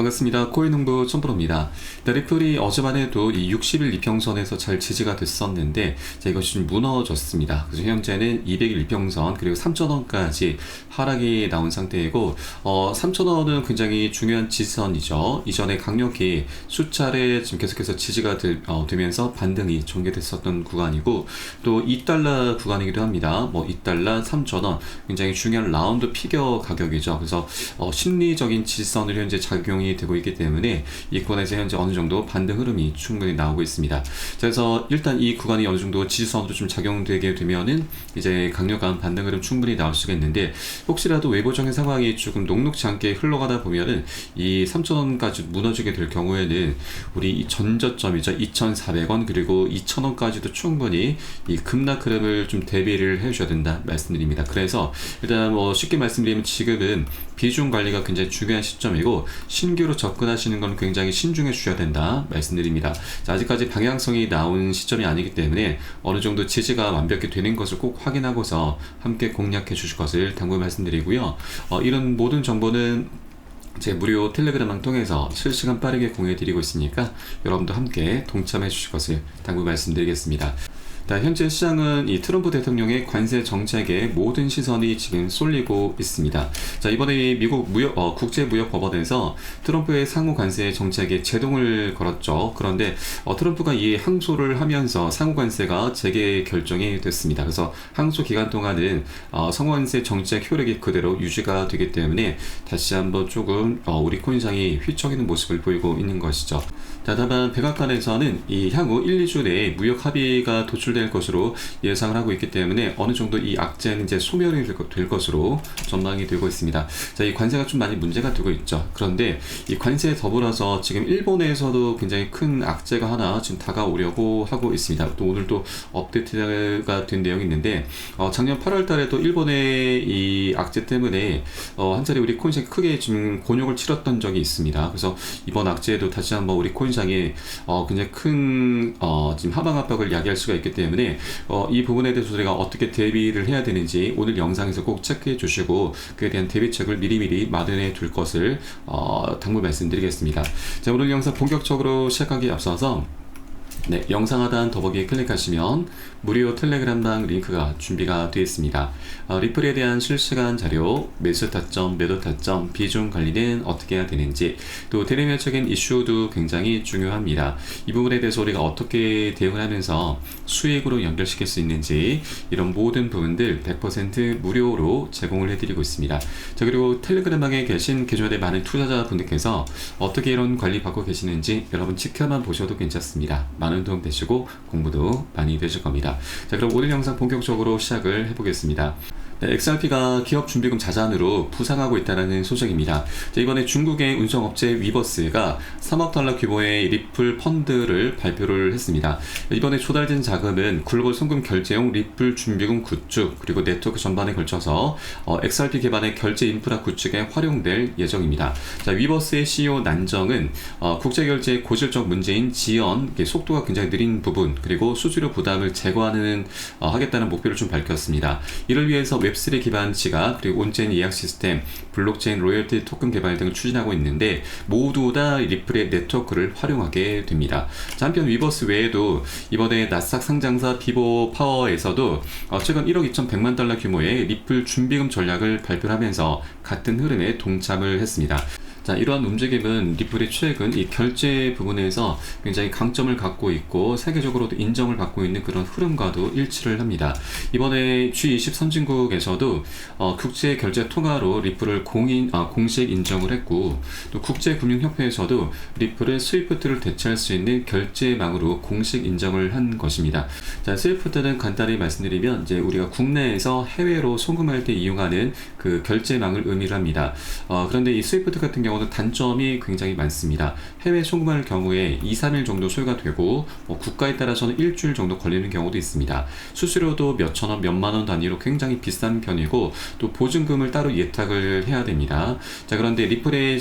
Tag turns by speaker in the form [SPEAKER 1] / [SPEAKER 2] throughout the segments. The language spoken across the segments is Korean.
[SPEAKER 1] 반갑습니다. 코인홍보 첨프로입니다. 리플이 어제만 해도 이 60일 이평선에서 잘 지지가 됐었는데 이것이 좀 무너졌습니다. 그래서 현재는 200일 이평선 그리고 3,000원까지 하락이 나온 상태이고 3,000원은 굉장히 중요한 지지선이죠. 이전에 강력히 수차례 지금 계속해서 지지가 되면서 반등이 전개됐었던 구간이고 또 2달러 구간이기도 합니다. 2달러 3,000원 굉장히 중요한 라운드 피겨 가격이죠. 그래서 심리적인 지지선을 현재 작용이 되고 있기 때문에 이 구간에서 현재 어느 정도 반등 흐름이 충분히 나오고 있습니다. 그래서 일단 이 구간이 어느 정도 지지선으로 좀 작용되게 되면은 이제 강력한 반등 흐름 충분히 나올 수가 있는데 혹시라도 외부적인 상황이 조금 녹록지 않게 흘러가다 보면은 이 3,000원까지 무너지게 될 경우에는 우리 이 전저점이죠. 2,400원 그리고 2,000원까지도 충분히 이 급락 흐름을 좀 대비를 해주셔야 된다 말씀드립니다. 그래서 일단 쉽게 말씀드리면 지금은 비중 관리가 굉장히 중요한 시점이고 신규로 접근하시는 건 굉장히 신중해 주셔야 된다 말씀드립니다. 자, 아직까지 방향성이 나온 시점이 아니기 때문에 어느 정도 지지가 완벽히 되는 것을 꼭 확인하고서 함께 공략해 주실 것을 당부 말씀드리고요. 이런 모든 정보는 제 무료 텔레그램을 통해서 실시간 빠르게 공유해 드리고 있으니까 여러분도 함께 동참해 주실 것을 당부 말씀드리겠습니다. 현재 시장은 이 트럼프 대통령의 관세 정책에 모든 시선이 지금 쏠리고 있습니다. 자, 이번에 미국 국제무역법원에서 트럼프의 상호 관세 정책에 제동을 걸었죠. 그런데 트럼프가 이 항소를 하면서 상호 관세가 재개 결정이 됐습니다. 그래서 항소 기간 동안은 상호관세 정책 효력이 그대로 유지가 되기 때문에 다시 한번 조금 우리 코인상이 휘청이는 모습을 보이고 있는 것이죠. 자, 다만 백악관에서는 이 향후 1, 2주 내에 무역 합의가 도출될 것으로 예상을 하고 있기 때문에 어느 정도 이 악재는 이제 소멸이 될 것으로 전망이 되고 있습니다. 자, 이 관세가 좀 많이 문제가 되고 있죠. 그런데 이 관세에 더불어서 지금 일본에서도 굉장히 큰 악재가 하나 지금 다가오려고 하고 있습니다. 또 오늘도 업데이트가 된 내용이 있는데 작년 8월 달에도 일본의 이 악재 때문에 한 차례 우리 코인상이 크게 지금 곤욕을 치렀던 적이 있습니다. 그래서 이번 악재에도 다시 한번 우리 코인상이 굉장히 큰 지금 하방 압박을 야기할 수가 있기 때문에 이 부분에 대해서 우리가 어떻게 대비를 해야 되는지 오늘 영상에서 꼭 체크해 주시고 그에 대한 대비책을 미리미리 마련해 둘 것을 당부 말씀드리겠습니다. 자, 오늘 영상 본격적으로 시작하기에 앞서서 영상 하단 더보기에 클릭하시면 무료 텔레그램방 링크가 준비가 되어 있습니다. 리플에 대한 실시간 자료, 매수 타점, 매도 타점, 비중 관리는 어떻게 해야 되는지, 또 대리매적인 이슈도 굉장히 중요합니다. 이 부분에 대해서 우리가 어떻게 대응을 하면서 수익으로 연결시킬 수 있는지 이런 모든 부분들 100% 무료로 제공을 해드리고 있습니다. 자, 그리고 텔레그램방에 계신 기존의 많은 투자자분들께서 어떻게 이런 관리 받고 계시는지 여러분 지켜만 보셔도 괜찮습니다. 많은 도움 되시고 공부도 많이 되실 겁니다. 자, 그럼 오늘 영상 본격적으로 시작을 해보겠습니다. XRP가 기업 준비금 자산으로 부상하고 있다는 소식입니다. 자, 이번에 중국의 운송업체 위버스가 3억 달러 규모의 리플 펀드를 발표를 했습니다. 이번에 조달된 자금은 글로벌 송금 결제용 리플 준비금 구축 그리고 네트워크 전반에 걸쳐서 XRP 기반의 결제 인프라 구축에 활용될 예정입니다. 자, 위버스의 CEO 난정은 국제결제의 고질적 문제인 지연, 속도가 굉장히 느린 부분 그리고 수수료 부담을 제거하는 하겠다는 목표를 좀 밝혔습니다. 이를 위해서 웹3 기반 지갑 그리고 온체인 예약 시스템, 블록체인 로열티 토큰 개발 등을 추진하고 있는데 모두 다 리플의 네트워크를 활용하게 됩니다. 자, 한편 위버스 외에도 이번에 나스닥 상장사 비보 파워에서도 최근 1억 2,100만 달러 규모의 리플 준비금 전략을 발표하면서 같은 흐름에 동참을 했습니다. 자, 이러한 움직임은 리플이 최근 이 결제 부분에서 굉장히 강점을 갖고 있고 세계적으로도 인정을 받고 있는 그런 흐름과도 일치를 합니다. 이번에 G20 선진국에서도 국제 결제 통화로 리플을 공식 인정을 했고 또 국제금융협회에서도 리플을 스위프트를 대체할 수 있는 결제망으로 공식 인정을 한 것입니다. 자, 스위프트는 간단히 말씀드리면 이제 우리가 국내에서 해외로 송금할 때 이용하는 그 결제망을 의미를 합니다. 그런데 이 스위프트 같은 경우는 단점이 굉장히 많습니다. 해외 송금할 경우에 2, 3일 정도 소요가 되고 국가에 따라서는 일주일 정도 걸리는 경우도 있습니다. 수수료도 몇천원, 몇만원 단위로 굉장히 비싼 편이고 또 보증금을 따로 예탁을 해야 됩니다. 자, 그런데 리플의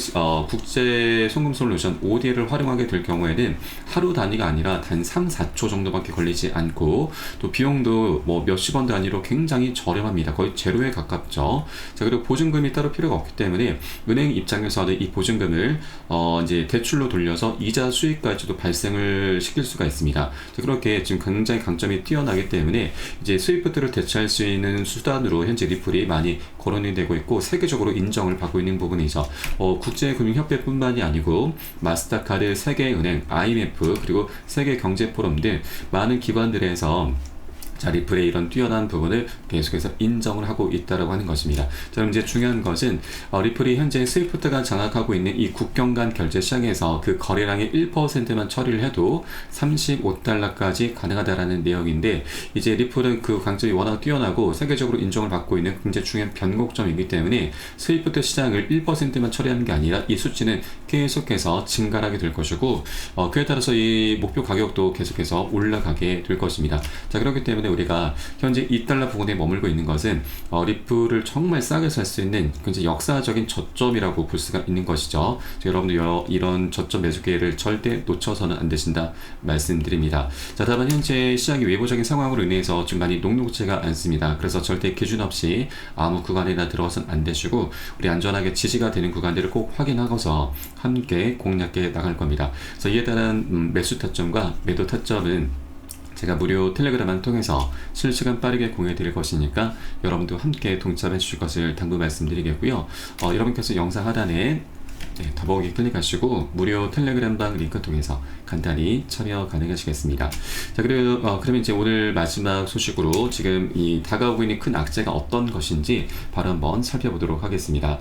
[SPEAKER 1] 국제 송금 솔루션 ODL을 활용하게 될 경우에는 하루 단위가 아니라 단 3, 4초 정도밖에 걸리지 않고 또 비용도 몇십 원 단위로 굉장히 저렴합니다. 거의 제로에 가깝죠. 자, 그리고 보증금이 따로 필요가 없기 때문에 은행 입장에서는 이 보증금을 이제 대출로 돌려서 이자 수익까지도 발생을 시킬 수가 있습니다. 자, 그렇게 지금 굉장히 강점이 뛰어나기 때문에 이제 스위프트를 대체할 수 있는 수단으로 현재 리플이 많이 거론이 되고 있고 세계적으로 인정을 받고 있는 부분이죠. 국제금융협회뿐만이 아니고 마스터카드, 세계은행, IMF 그리고 세계경제포럼 등 많은 기관들에서 자, 리플의 이런 뛰어난 부분을 계속해서 인정을 하고 있다라고 하는 것입니다. 자, 그럼 이제 중요한 것은 리플이 현재 스위프트가 장악하고 있는 이 국경 간 결제 시장에서 그 거래량의 1%만 처리를 해도 35달러까지 가능하다라는 내용인데, 이제 리플은 그 강점이 워낙 뛰어나고 세계적으로 인정을 받고 있는 굉장히 중요한 변곡점이기 때문에 스위프트 시장을 1%만 처리하는 게 아니라 이 수치는 계속해서 증가하게 될 것이고, 그에 따라서 이 목표 가격도 계속해서 올라가게 될 것입니다. 자, 그렇기 때문에 우리가 현재 2달러 부근에 머물고 있는 것은 리플을 정말 싸게 살 수 있는 굉장히 역사적인 저점이라고 볼 수가 있는 것이죠. 여러분들 이런 저점 매수 기회를 절대 놓쳐서는 안 되신다 말씀드립니다. 자, 다만 현재 시장의 외부적인 상황으로 인해서 좀 많이 녹록지가 않습니다. 그래서 절대 기준 없이 아무 구간이나 들어가서는 안 되시고 우리 안전하게 지지가 되는 구간들을 꼭 확인하고서 함께 공략해 나갈 겁니다. 그래서 이에 따른 매수 타점과 매도 타점은 제가 무료 텔레그램을 통해서 실시간 빠르게 공유해 드릴 것이니까 여러분도 함께 동참해 주실 것을 당부 말씀드리겠고요. 여러분께서 영상 하단에 더보기 클릭하시고 무료 텔레그램방 링크 통해서 간단히 참여 가능하시겠습니다. 자, 그러면 이제 오늘 마지막 소식으로 지금 이 다가오고 있는 큰 악재가 어떤 것인지 바로 한번 살펴보도록 하겠습니다.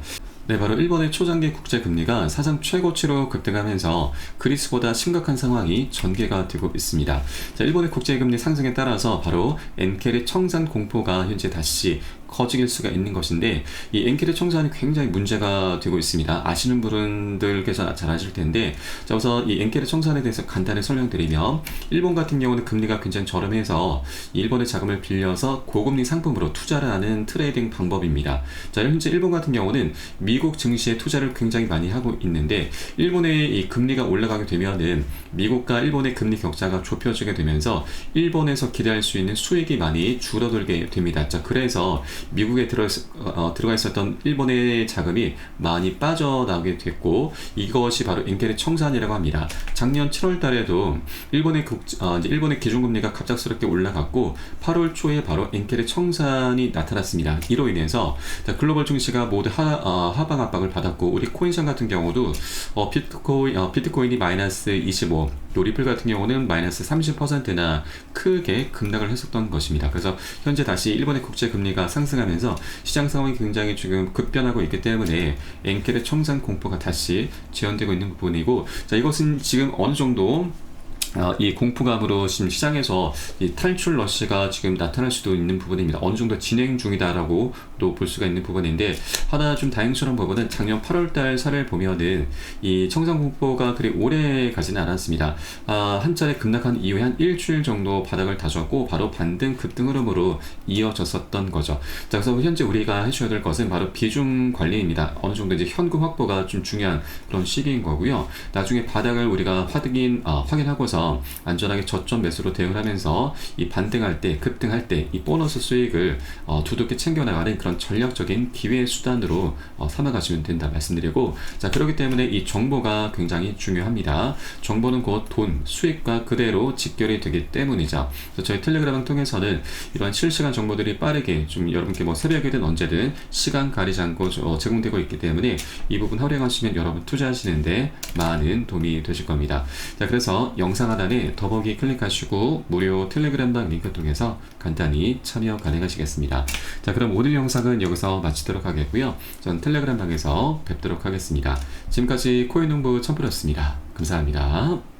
[SPEAKER 1] 네, 바로 일본의 초장기 국제금리가 사상 최고치로 급등하면서 그리스보다 심각한 상황이 전개가 되고 있습니다. 자, 일본의 국제금리 상승에 따라서 바로 엔켈의 청산 공포가 현재 다시 커질 수가 있는 것인데, 이 엔켈의 청산이 굉장히 문제가 되고 있습니다. 아시는 분들께서 잘 아실 텐데, 자, 우선 이 엔켈의 청산에 대해서 간단히 설명드리면, 일본 같은 경우는 금리가 굉장히 저렴해서 일본의 자금을 빌려서 고금리 상품으로 투자를 하는 트레이딩 방법입니다. 자, 현재 일본 같은 경우는 미국 증시에 투자를 굉장히 많이 하고 있는데, 일본의 이 금리가 올라가게 되면은 미국과 일본의 금리 격차가 좁혀지게 되면서 일본에서 기대할 수 있는 수익이 많이 줄어들게 됩니다. 자, 그래서 미국에 들어가 있었던 일본의 자금이 많이 빠져나오게 됐고, 이것이 바로 엔켈의 청산이라고 합니다. 작년 7월 달에도 일본의 기준금리가 갑작스럽게 올라갔고 8월 초에 바로 엔켈의 청산이 나타났습니다. 이로 인해서 글로벌 증시가 모두 하방 압박을 받았고, 우리 코인시장 같은 경우도 비트코인이 마이너스 25, 또 리플 같은 경우는 마이너스 30%나 크게 급락을 했었던 것입니다. 그래서 현재 다시 일본의 국제금리가 상승하면서 시장 상황이 굉장히 지금 급변하고 있기 때문에 엔켈의 청산 공포가 다시 재현되고 있는 부분이고, 자, 이것은 지금 어느 정도 이 공포감으로 지금 시장에서 이 탈출 러시가 지금 나타날 수도 있는 부분입니다. 어느 정도 진행 중이다라고 또 볼 수가 있는 부분인데, 하나 좀 다행스러운 부분은 작년 8월달 사례를 보면은 이 청산 공포가 그리 오래 가지는 않았습니다. 한 차례 급락한 이후에 한 일주일 정도 바닥을 다졌고 바로 반등 급등 흐름으로 이어졌었던 거죠. 자, 그래서 현재 우리가 해줘야 될 것은 바로 비중 관리입니다. 어느 정도 이제 현금 확보가 좀 중요한 그런 시기인 거고요. 나중에 바닥을 우리가 확인하고서 안전하게 저점 매수로 대응을 하면서 이 반등할 때, 급등할 때 이 보너스 수익을 두둑히 챙겨나가는 그런 전략적인 기회 수단으로 삼아가시면 된다 말씀드리고, 자, 그렇기 때문에 이 정보가 굉장히 중요합니다. 정보는 곧 돈, 수익과 그대로 직결이 되기 때문이죠. 그래서 저희 텔레그램을 통해서는 이러한 실시간 정보들이 빠르게 좀 여러분께 새벽이든 언제든 시간 가리지 않고 제공되고 있기 때문에 이 부분 활용하시면 여러분 투자하시는데 많은 도움이 되실 겁니다. 자, 그래서 영상 하단에 더보기 클릭하시고 무료 텔레그램방 링크 통해서 간단히 참여 가능하시겠습니다. 자, 그럼 오늘 영상은 여기서 마치도록 하겠고요. 전 텔레그램방에서 뵙도록 하겠습니다. 지금까지 코인농부 첨프였습니다. 감사합니다.